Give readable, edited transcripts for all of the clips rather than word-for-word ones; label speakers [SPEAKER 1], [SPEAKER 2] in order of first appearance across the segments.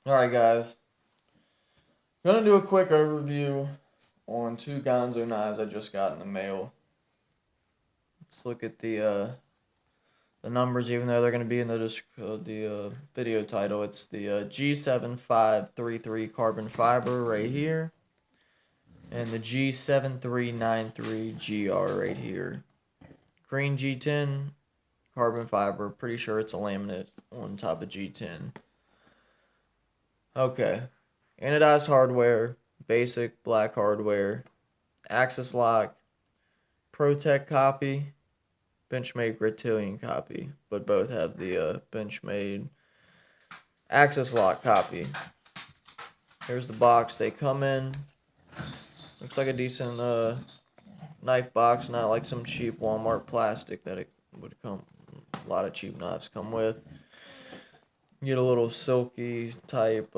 [SPEAKER 1] Alright guys, gonna do a quick overview on two Ganzo knives I just got in the mail. Let's look at the numbers, even though they're gonna be in the video title. It's the G7533 carbon fiber right here, and the G7393-GR right here. Green G10 carbon fiber. Pretty sure it's a laminate on top of G10. Okay. Anodized hardware, basic black hardware, Axis lock, ProTech copy, Benchmade Grittillion copy, but both have the Benchmade Axis lock copy. Here's the box they come in. Looks like a decent knife box, not like some cheap Walmart plastic that it would come. A lot of cheap knives come with. You get a little silky type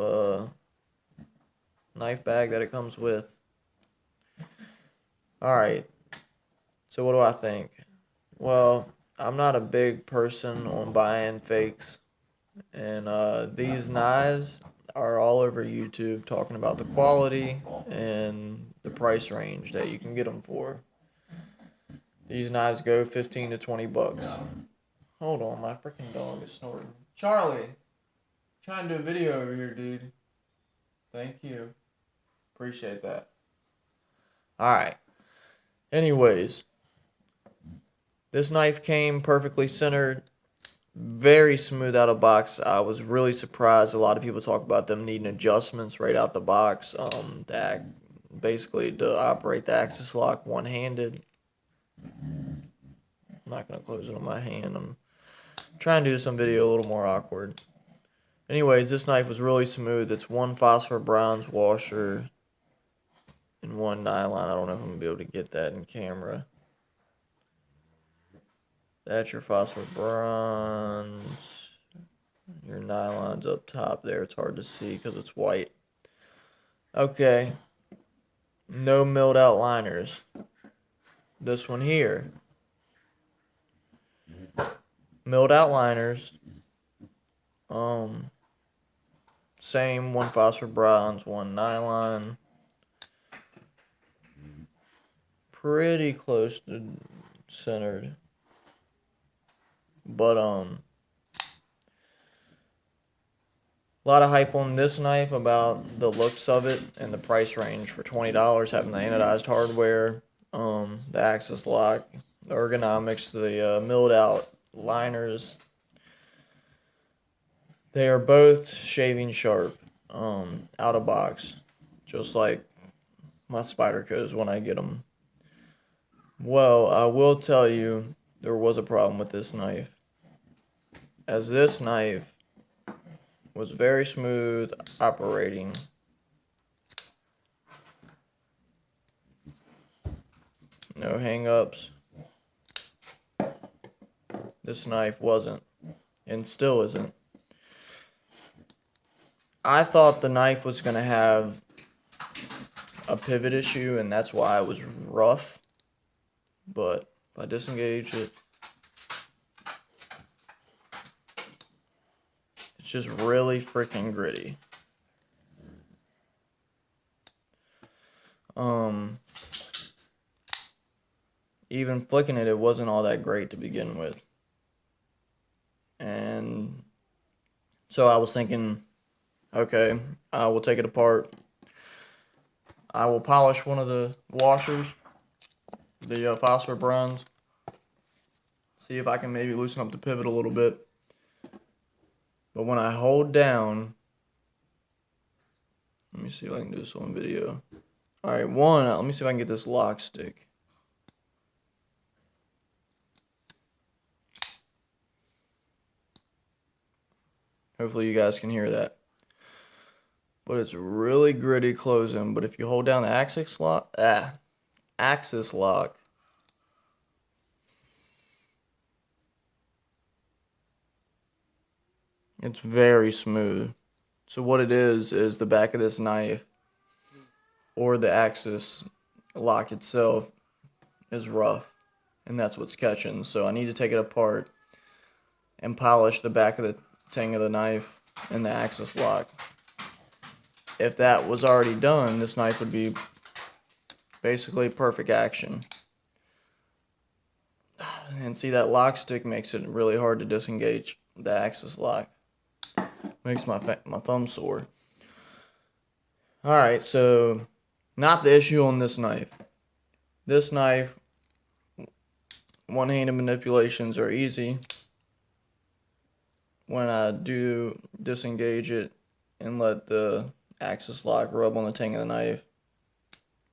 [SPEAKER 1] knife bag that it comes with. Alright, so what do I think? Well, I'm not a big person on buying fakes, and these knives are all over YouTube talking about the quality and the price range that you can get them for. These knives go 15 to 20 bucks. Hold on, my freaking dog is snorting. Charlie, trying to do a video over here, dude. Thank you. Appreciate that. Alright. Anyways, this knife came perfectly centered, very smooth out of box. I was really surprised. A lot of people talk about them needing adjustments right out the box. Basically to operate the Axis lock one-handed. I'm not going to close it on my hand. I'm trying to do some video a little more awkward. Anyways, this knife was really smooth. It's one phosphor bronze washer and one nylon. I don't know if I'm going to be able to get that in camera. That's your phosphor bronze. Your nylon's up top there. It's hard to see because it's white. Okay. No milled out liners. This one here. Milled out liners. Same, one phosphor bronze, one nylon. Pretty close to centered. But a lot of hype on this knife about the looks of it and the price range for $20, having the anodized hardware, the Axis lock, the ergonomics, the milled out liners. They are both shaving sharp, out of box, just like my Spydercos when I get them. Well, I will tell you, there was a problem with this knife, as this knife was very smooth operating. No hang-ups. This knife wasn't, and still isn't. I thought the knife was going to have a pivot issue, and that's why it was rough. But if I disengage it, it's just really freaking gritty. Even flicking it, it wasn't all that great to begin with. And so I was thinking, okay, I will take it apart. I will polish one of the washers, the phosphor bronze. See if I can maybe loosen up the pivot a little bit. But when I hold down, let me see if I can do this on video. Alright, let me see if I can get this lock stick. Hopefully you guys can hear that. But it's really gritty closing. But if you hold down the Axis lock, it's very smooth. So what it is the back of this knife, or the Axis lock itself, is rough. And that's what's catching. So I need to take it apart and polish the back of the tang of the knife and the Axis lock. if that was already done, this knife would be basically perfect action. And see, that lock stick makes it really hard to disengage the axis lock. Makes my thumb sore. Alright, so not the issue on this knife. This knife, one-handed manipulations are easy. When I do disengage it and let the axis lock rub on the tang of the knife,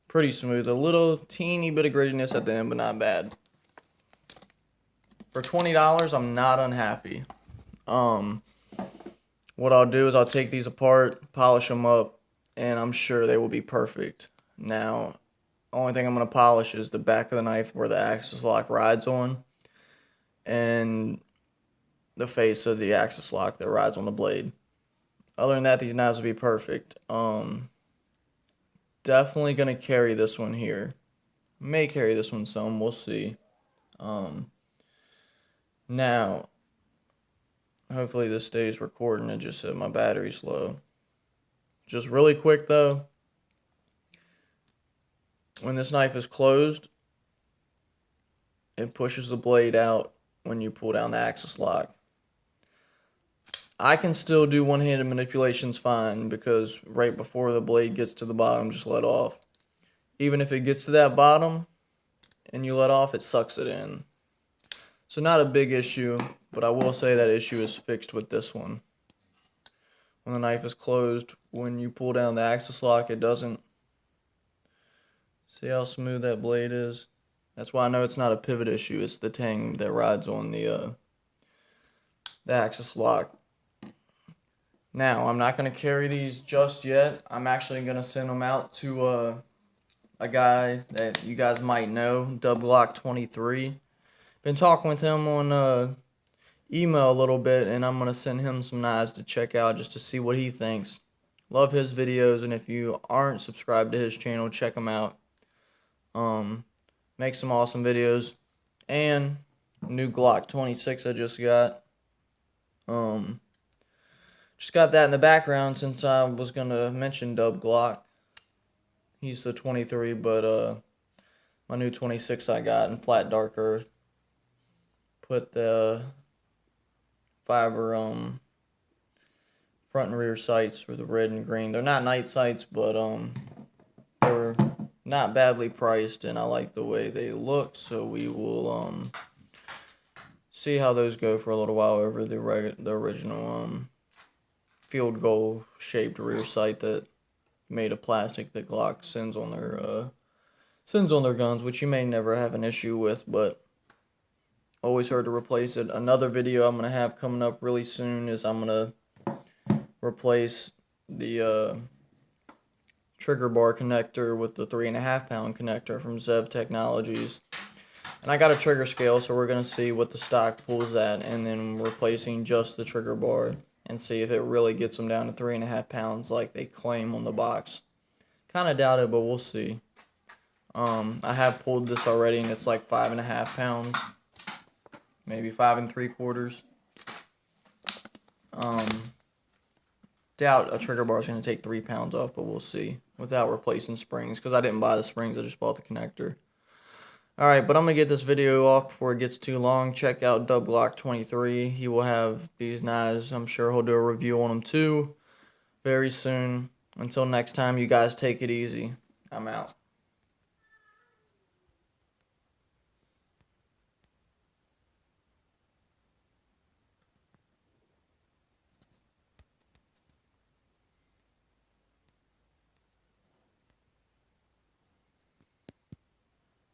[SPEAKER 1] pretty smooth. A little teeny bit of grittiness at the end, but not bad. For $20, I'm not unhappy. What I'll do is I'll take these apart, polish them up, and I'm sure they will be perfect. Now, only thing I'm going to polish is the back of the knife where the axis lock rides on, and the face of the axis lock that rides on the blade. Other than that, these knives will be perfect. Definitely going to carry this one here. May carry this one some, we'll see. Now, hopefully this stays recording. It just said my battery's low. Just really quick though, when this knife is closed, it pushes the blade out when you pull down the axis lock. I can still do one-handed manipulations fine because right before the blade gets to the bottom, just let off. Even if it gets to that bottom and you let off, it sucks it in. So not a big issue, but I will say that issue is fixed with this one. When the knife is closed, when you pull down the axis lock, it doesn't. See how smooth that blade is? That's why I know it's not a pivot issue. It's the tang that rides on the axis lock. Now, I'm not going to carry these just yet. I'm actually going to send them out to a guy that you guys might know, Dub Glock 23. Been talking with him on email a little bit, and I'm going to send him some knives to check out just to see what he thinks. Love his videos, and if you aren't subscribed to his channel, check him out. Make some awesome videos. And new Glock 26 I just got. Just got that in the background since I was going to mention Dub Glock. He's the 23, but my new 26 I got in flat dark earth. Put the fiber front and rear sights for the red and green. They're not night sights, but they're not badly priced, and I like the way they look, so we will see how those go for a little while over the original field goal shaped rear sight that made of plastic that Glock sends on their guns, which you may never have an issue with, but always heard to replace it. Another video I'm gonna have coming up really soon is I'm gonna replace the trigger bar connector with the 3.5 pound connector from Zev Technologies. And I got a trigger scale, so we're gonna see what the stock pulls at, and then replacing just the trigger bar and see if it really gets them down to 3.5 pounds like they claim on the box. Kind of doubt it, but we'll see. I have pulled this already, and it's like 5.5 pounds, maybe 5 3/4. Doubt a trigger bar is going to take 3 pounds off, but we'll see without replacing springs, because I didn't buy the springs, I just bought the connector. Alright, but I'm going to get this video off before it gets too long. Check out Dub Glock 23. He will have these knives. I'm sure he'll do a review on them too very soon. Until next time, you guys take it easy. I'm out.